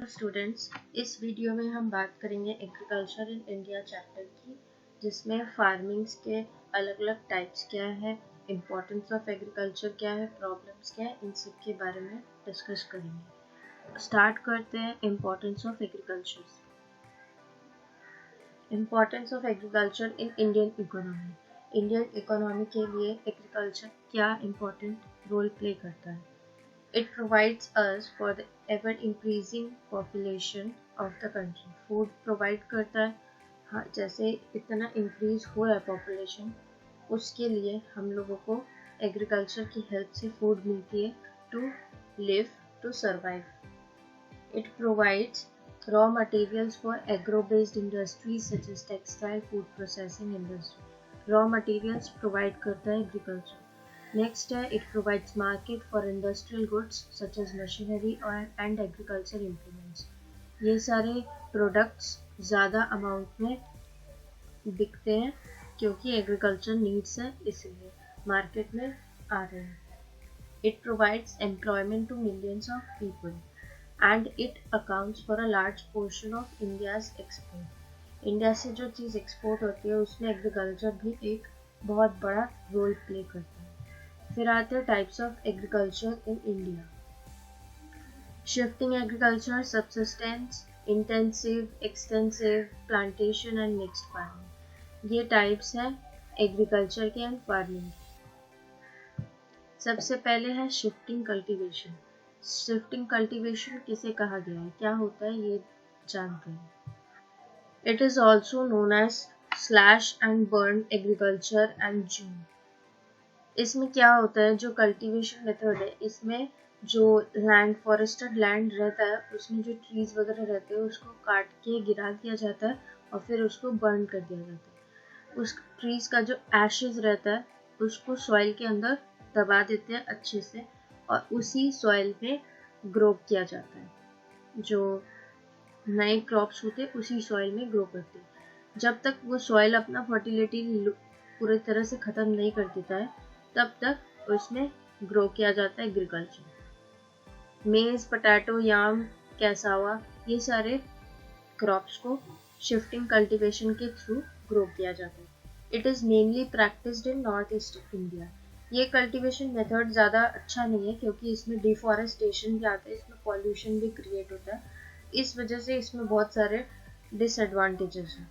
Students, इस video में हम बात करेंगे एग्रीकल्चर इन इंडिया चैप्टर की, जिसमें फार्मिंग्स के अलग अलग टाइप्स क्या है, इम्पोर्टेंस ऑफ एग्रीकल्चर क्या है, प्रॉब्लम्स क्या है, इन सब के बारे में डिस्कस करेंगे। स्टार्ट करते हैं importance of agriculture. Importance of agriculture in Indian economy. Indian economy के लिए एग्रीकल्चर क्या इम्पोर्टेंट रोल प्ले करता है। It provides us for the ever increasing population of the country. Food provide करता है, हाँ, जैसे इतना इंक्रीज हो रहा है पॉपुलेशन, उसके लिए हम लोगों को एग्रीकल्चर की हेल्प से फूड मिलती है to live, to survive. It provides raw materials for agro-based industries such as textile, food processing industry. Raw materials provide करता है agriculture. Next, it provides market for industrial goods such as machinery and agriculture implements. ये सारे products ज़्यादा amount में बिकते हैं क्योंकि agriculture needs है, इसलिए मार्केट में आ रहे हैं. It provides employment to millions of people and it accounts for a large portion of India's export. India से जो चीज़ एक्सपोर्ट होती है उसमें एग्रीकल्चर भी एक बहुत बड़ा रोल प्ले करता है. फिर आते हैं types of agriculture in India. Shifting agriculture, subsistence, intensive, extensive, plantation and mixed farming. ये टाइप्स हैं एग्रीकल्चर के एंड फार्मिंग. सबसे पहले है शिफ्टिंग कल्टीवेशन. शिफ्टिंग कल्टीवेशन किसे कहा गया है, क्या होता है, ये जानते हैं. It is also known as slash and burn agriculture and jhum. इसमें क्या होता है, जो कल्टीवेशन मेथड है, इसमें जो लैंड, फॉरेस्टेड लैंड रहता है, उसमें जो ट्रीज वगैरह रहते हैं उसको काट के गिरा दिया जाता है और फिर उसको बर्न कर दिया जाता है. उस ट्रीज का जो एशेज रहता है उसको सॉइल के अंदर दबा देते हैं अच्छे से और उसी सॉइल में ग्रो किया जाता है. जो नए क्रॉप्स होते हैं उसी सॉइल में ग्रो करते हैं. जब तक वो सॉइल अपना फर्टिलिटी पूरी तरह से ख़त्म नहीं कर देता है तब तक उसमें ग्रो किया जाता है एग्रीकल्चर. मेज, पोटैटो, याम, कैसावा, ये सारे क्रॉप्स को शिफ्टिंग कल्टीवेशन के थ्रू ग्रो किया जाता है. It is mainly practised in north east India. ये कल्टीवेशन मेथड ज़्यादा अच्छा नहीं है क्योंकि इसमें डिफॉरेस्टेशन भी आता है, इसमें पॉल्यूशन भी क्रिएट होता है. इस वजह से इसमें बहुत सारे डिसएडवांटेजेस हैं.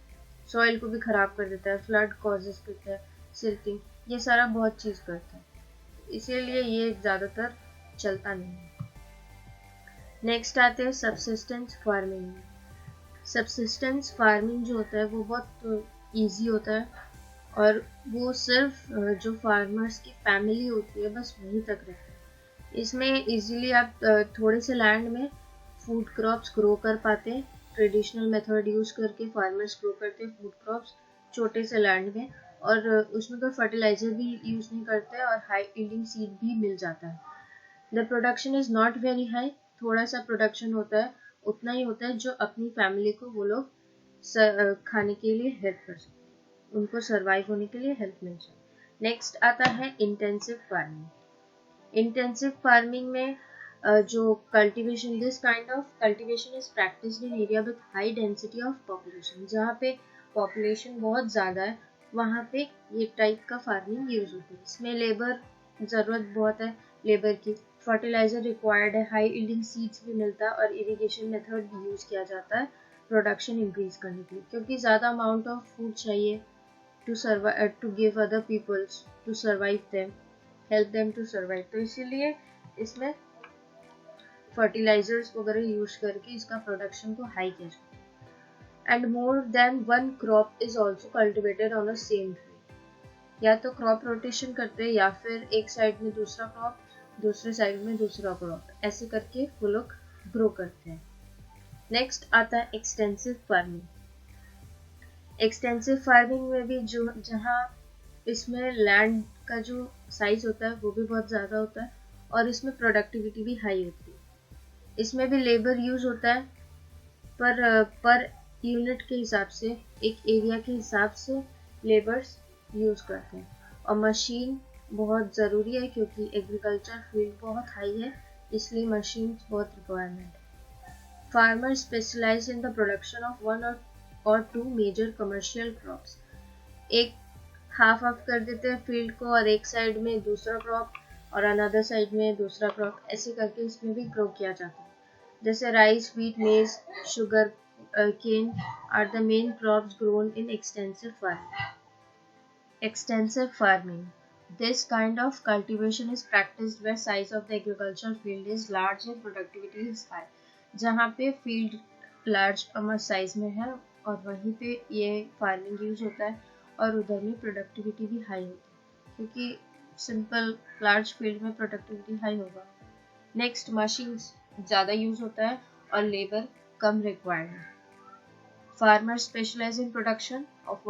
सॉइल को भी ख़राब कर देता है, फ्लड कॉजेस करता है, सिल्टिंग, ये सारा बहुत चीज़ करता है, इसीलिए ये ज़्यादातर चलता नहीं है. नेक्स्ट आते हैं सबसिस्टेंस फार्मिंग. सबसिस्टेंस फार्मिंग जो होता है वो बहुत ईजी होता है और वो सिर्फ जो फार्मर्स की फैमिली होती है बस वहीं तक रहता है. इसमें इजीली आप थोड़े से लैंड में फूड क्रॉप्स ग्रो कर पाते हैं. ट्रेडिशनल मेथड यूज़ करके फार्मर्स ग्रो करते हैं फूड क्रॉप्स छोटे से लैंड में और उसमें कोई फर्टिलाइजर भी यूज़ नहीं करते और हाई यील्डिंग सीड भी मिल जाता है. The production is not very high, थोड़ा सा प्रोडक्शन होता है, उतना ही होता है जो अपनी फैमिली को वो लोग खाने के लिए हेल्प कर सकते हैं, उनको सर्वाइव होने के लिए हेल्प मिल जाए. नेक्स्ट आता है इंटेंसिव फार्मिंग. इंटेंसिव फार्मिंग में जो cultivation, this kind of cultivation is practised in area with high density of population. जहाँ पे पॉपुलेशन बहुत ज़्यादा है वहाँ पे ये टाइप का फार्मिंग यूज होती है. इसमें लेबर ज़रूरत बहुत है, लेबर की, फर्टिलाइजर रिक्वायर्ड है, हाई यील्डिंग सीड्स भी मिलता है और इरिगेशन मेथड भी यूज़ किया जाता है प्रोडक्शन इंक्रीज करने के लिए क्योंकि ज़्यादा अमाउंट ऑफ फूड चाहिए to survive, to give other peoples, to survive them, help them to survive. तो इसीलिए इसमें फर्टिलाइजर्स वगैरह यूज करके इसका प्रोडक्शन को हाई किया जाता है. And more than one crop is also cultivated on a same tree. या तो क्रॉप रोटेशन करते हैं या फिर एक साइड में दूसरा क्रॉप, दूसरे साइड में दूसरा क्रॉप, ऐसे करके वो लोग ग्रो करते हैं. नेक्स्ट आता है एक्सटेंसिव फार्मिंग. एक्सटेंसिव फार्मिंग में भी जो जहाँ इसमें लैंड का जो साइज होता है वो भी बहुत ज़्यादा होता है और इसमें प्रोडक्टिविटी भी हाई होती है. इसमें भी लेबर यूज़ होता है पर यूनिट के हिसाब से, एक एरिया के हिसाब से लेबर्स यूज़ करते हैं. और मशीन बहुत ज़रूरी है क्योंकि एग्रीकल्चर फील्ड बहुत हाई है, इसलिए मशीन बहुत रिक्वायरमेंट है. Farmers specialize in the production of one or two major commercial crops. एक हाफ ऑफ कर देते हैं फील्ड को और एक साइड में दूसरा क्रॉप और अनदर साइड में दूसरा क्रॉप, ऐसे करके इसमें भी ग्रो किया जाता है. जैसे rice, wheat, maize, sugar cane are the main crops grown in extensive farming. This kind of cultivation is practiced where size of the agricultural field is large and productivity is high. जहाँ पे field large size में है और वहीं पे ये farming use होता है और उधर में प्रोडक्टिविटी भी हाई होती है, क्योंकि सिंपल लार्ज फील्ड में प्रोडक्टिविटी हाई होगा. नेक्स्ट, मशीन्स ज़्यादा यूज होता है और लेबर कम रिक्वायर्ड है. Farmer specialize in production of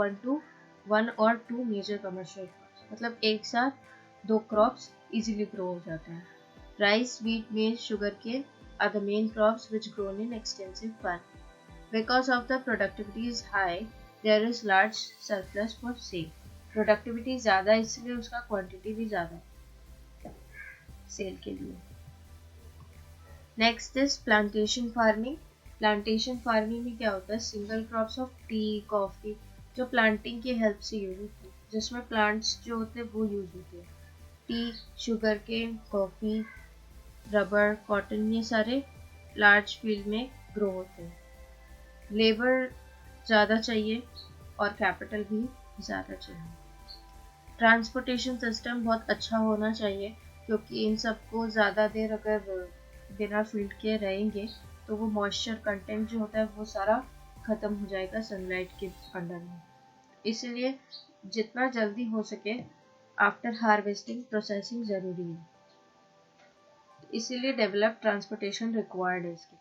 one और टू मेजर कमर्शियल क्रॉप्स, मतलब एक साथ दो क्रॉप्स इजीली ग्रो हो जाते हैं. Rice, wheat, maize, sugar cane are the main crops which grown in extensive farming. Because of the productivity is high, there is large surplus for sale. Productivity ज़्यादा है इसलिए उसका quantity भी ज़्यादा है सेल के लिए. Next is plantation farming. Plantation farming में क्या होता है? Single crops of T, coffee जो प्लांटिंग की हेल्प से यूज होती है, जिसमें प्लांट्स जो होते हैं वो यूज होते हैं. Tea, sugar cane, coffee, rubber, cotton, ये सारे लार्ज फील्ड में ग्रो होते हैं. लेबर ज़्यादा चाहिए और कैपिटल भी ज़्यादा चाहिए. ट्रांसपोर्टेशन सिस्टम बहुत अच्छा होना चाहिए, क्योंकि इन सबको ज़्यादा देर अगर बिना फील्ड के रहेंगे तो वो मॉइस्चर कंटेंट जो होता है वो सारा ख़त्म हो जाएगा सनलाइट के अंडर में. इसलिए जितना जल्दी हो सके आफ्टर हार्वेस्टिंग प्रोसेसिंग ज़रूरी है, इसीलिए डेवलप ट्रांसपोर्टेशन रिक्वायर्ड है इसके.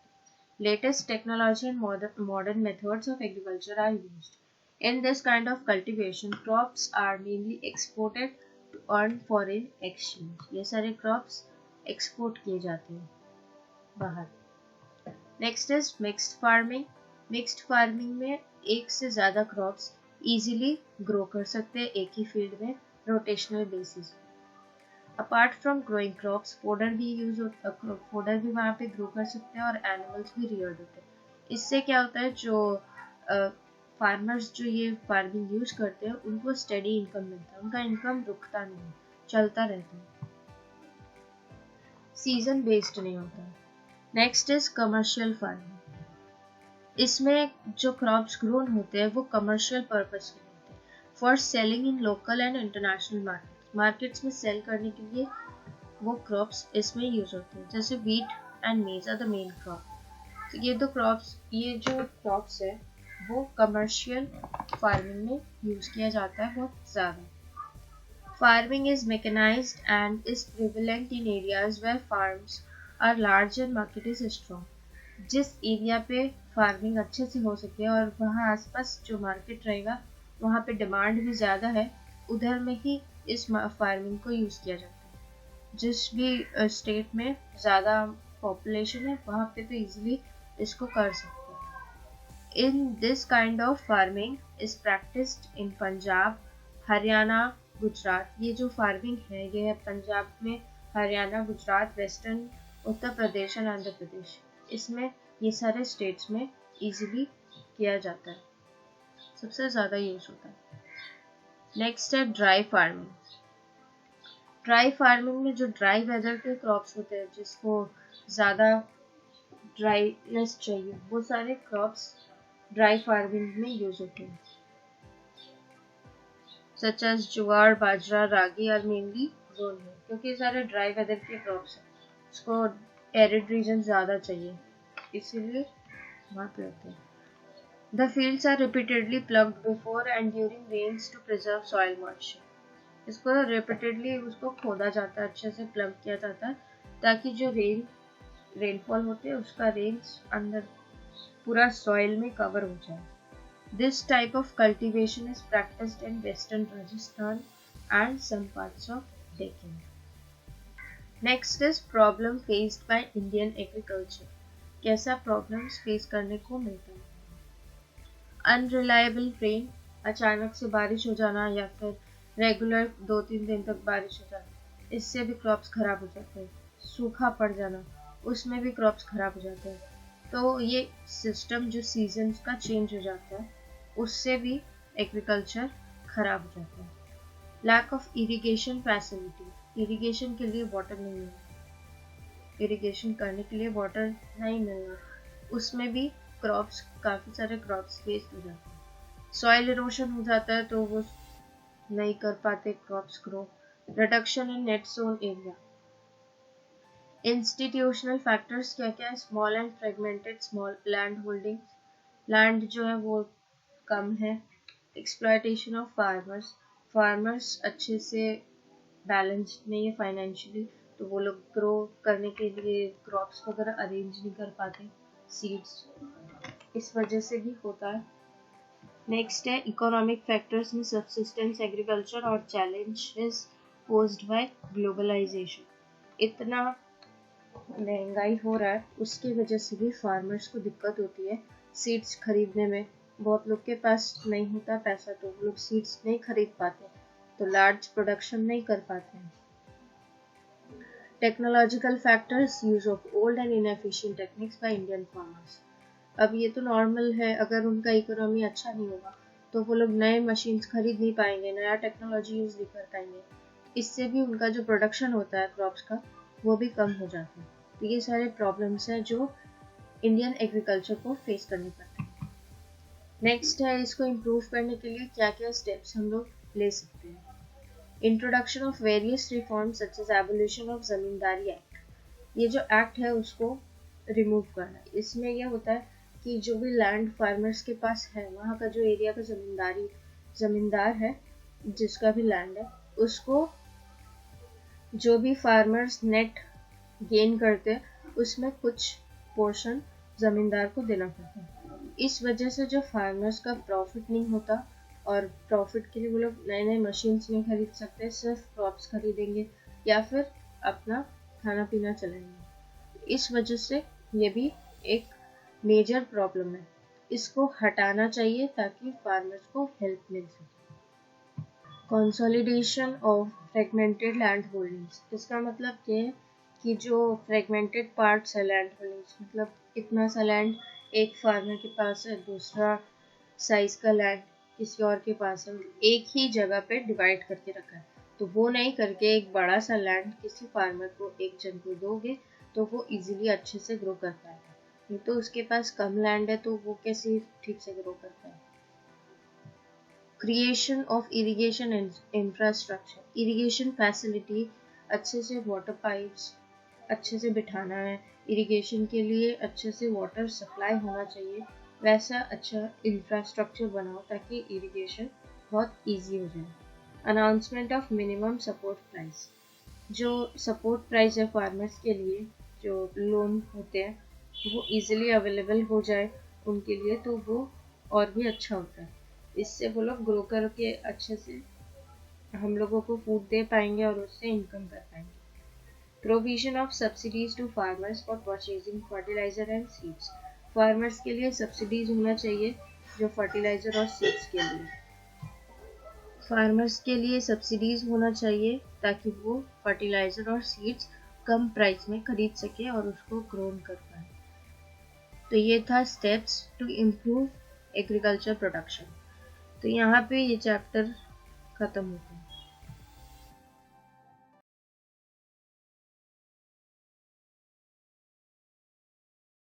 Latest technology and modern methods of agriculture are used. In this kind of cultivation, crops are mainly exported to earn foreign exchange. ये सारे crops export किए जाते हैं बाहर. Next is mixed farming. Mixed farming में एक से ज़्यादा crops easily grow कर सकते हैं एक ही field में rotational basis. Apart from growing crops, fodder भी वहाँ पे grow कर सकते हैं और animals भी reared होते हैं. इससे क्या होता है, जो फार्मर्स जो ये फार्मिंग यूज करते हैं उनको स्टेडी इनकम मिलता है, उनका इनकम रुकता नहीं, चलता रहता है, सीजन बेस्ड नहीं होता. Next is commercial farming. इसमें जो क्रॉप्स ग्रोन होते हैं वो कमर्शियल पर्पस के होते हैं, for selling in local and international markets में सेल करने के लिए वो क्रॉप्स इसमें यूज होते हैं. जैसे wheat and maize are the main crop. तो ये जो क्रॉप्स है वो कमर्शियल फार्मिंग में यूज किया जाता है बहुत ज़्यादा. Farming is mechanized and is prevalent in areas where farms are large and market is strong. जिस एरिया पे फार्मिंग अच्छे से हो सके और वहाँ आसपास जो मार्केट रहेगा वहाँ पे डिमांड भी ज़्यादा है, उधर में ही इस फार्मिंग को यूज़ किया जाता है. जिस भी स्टेट में ज़्यादा पॉपुलेशन है वहाँ पे तो ईजिली इसको कर सकते हैं. In this kind of farming is practiced in Punjab, Haryana, Gujarat. ये जो फार्मिंग है ये है पंजाब में, हरियाणा, गुजरात, वेस्टर्न उत्तर प्रदेश और आंध्र प्रदेश. इसमें ये सारे स्टेट्स में इजीली किया जाता है, सबसे ज़्यादा यूज होता है. नेक्स्ट है ड्राई फार्मिंग. ड्राई फार्मिंग में जो ड्राई वेदर के क्रॉप्स होते हैं जिसको ज़्यादा ड्राईनेस चाहिए, वो सारे क्रॉप्स ड्राई फार्मिंग में यूज होते हैं. Such as jowar, bajra, ragi are mainly grown है, क्योंकि सारे ड्राई वेदर के क्रॉप्स हैं, उसको एरिड रीजन ज़्यादा चाहिए, इसीलिए वहाँ पे होते हैं. The fields are repeatedly ploughed before and during rains to preserve soil moisture. इसको रिपीटेडली उसको खोदा जाता है, अच्छे से प्लग किया जाता है ताकि जो रेनफॉल होते हैं उसका रेंज अंदर पूरा सॉइल में कवर हो जाए. This type of cultivation is practised in western Rajasthan and some parts of Deccan. Next is problem faced by Indian agriculture. कैसा प्रॉब्लम्स फेस करने को मिलता है? अनरिलायबल रेन, अचानक से बारिश हो जाना या फिर रेगुलर 2-3 दिन तक बारिश हो जाना, इससे भी क्रॉप्स खराब हो जाते हैं. सूखा पड़ जाना, उसमें भी क्रॉप्स खराब हो जाते हैं. तो ये सिस्टम जो सीजन्स का चेंज हो जाता है उससे भी एग्रीकल्चर खराब हो जाता है। Lack of irrigation facility, irrigation के लिए वाटर नहीं है, इरिगेशन करने के लिए वाटर नहीं मिलना, उसमें भी क्रॉप्स, काफ़ी सारे क्रॉप्स वेस्ट हो जाते हैं। सॉइल इरोशन हो जाता है तो वो नहीं कर पाते crops grow. Reduction in net sown area. Institutional factors क्या क्या है? Small and fragmented small land holding, land जो है वो कम है। एक्सप्लॉयटेशन ऑफ फार्मर्स, फार्मर्स अच्छे से बैलेंस्ड नहीं है फाइनेंशियली, तो वो लोग ग्रो करने के लिए क्रॉप्स वगैरह अरेंज नहीं कर पाते, सीड्स, इस वजह से भी होता है। नेक्स्ट है इकोनॉमिक फैक्टर्स में सब्सिस्टेंस एग्रीकल्चर और चैलेंजेस पोज्ड बाय ग्लोबलाइजेशन। इतना महंगाई हो रहा है उसकी वजह से भी फार्मर्स को दिक्कत होती है सीड्स खरीदने में। बहुत लोग के पास नहीं होता पैसा तो वो लोग सीड्स नहीं खरीद पाते, तो लार्ज प्रोडक्शन नहीं कर पाते हैं। Technological factors, use of old and inefficient techniques by Indian farmers. अब ये तो नॉर्मल है, अगर उनका इकोनॉमी अच्छा नहीं होगा तो वो लोग नए मशीन्स खरीद नहीं पाएंगे, नया टेक्नोलॉजी यूज नहीं कर पाएंगे, इससे भी उनका जो प्रोडक्शन होता है क्रॉप्स का वो भी कम हो जाता है। तो ये सारे प्रॉब्लम्स हैं जो इंडियन एग्रीकल्चर को फेस करनी पड़ती है। नेक्स्ट है इसको इम्प्रूव करने के लिए क्या क्या स्टेप्स हम लोग ले सकते हैं। Introduction of various reforms such as abolition of zamindari act, ये जो एक्ट है उसको रिमूव करना है। इसमें यह होता है कि जो भी लैंड फार्मर्स के पास है, वहाँ का जो एरिया का जमींदार है, जिसका भी लैंड है, उसको जो भी फार्मर्स नेट गेन करते हैं उसमें कुछ पोर्शन जमींदार को देना पड़ता है। इस वजह से जो फार्मर्स का प्रॉफिट नहीं होता, और प्रॉफिट के लिए वो लोग नए नए मशीन्स नहीं खरीद सकते, सिर्फ क्रॉप्स खरीदेंगे या फिर अपना खाना पीना चलाएंगे। इस वजह से ये भी एक मेजर प्रॉब्लम है, इसको हटाना चाहिए ताकि फार्मर्स को हेल्प मिल सके। Consolidation of fragmented land holdings, इसका मतलब ये है कि जो फ्रेगमेंटेड पार्ट्स है लैंड होल्डिंग्स, मतलब इतना सा लैंड एक फार्मर के पास है, दूसरा साइज का लैंड किसी और के पास है, एक ही जगह पे डिवाइड करके रखा है, तो वो नहीं करके एक बड़ा सा लैंड किसी फार्मर को, एक जन को दोगे तो वो इजीली अच्छे से ग्रो कर पाएगा। नहीं तो उसके पास कम लैंड है तो वो कैसे ठीक से ग्रो कर पाएगा। Creation of irrigation infrastructure, irrigation facility, अच्छे से वाटर पाइप्स अच्छे से बिठाना है, इरिगेशन के लिए अच्छे से वाटर सप्लाई होना चाहिए, वैसा अच्छा इंफ्रास्ट्रक्चर बनाओ ताकि इरिगेशन बहुत इजी हो जाए। Announcement of minimum support price, जो सपोर्ट प्राइस है फार्मर्स के लिए, जो लोन होते हैं वो इजीली अवेलेबल हो जाए उनके लिए, तो वो और भी अच्छा होता है। इससे वो लोग ग्रो करके अच्छे से हम लोगों को फूड दे पाएंगे और उससे इनकम कर पाएंगे। Provision of subsidies to farmers for purchasing fertilizer and seeds, farmers के लिए सब्सिडीज होना चाहिए जो फर्टिलाइजर और सीड्स के लिए, फार्मर्स के लिए सब्सिडीज होना चाहिए ताकि वो फर्टिलाइजर और सीड्स कम प्राइस में खरीद सके और उसको ग्रो कर पाए। तो ये था steps to improve agriculture production. तो यहाँ पे ये चैप्टर खत्म होता है।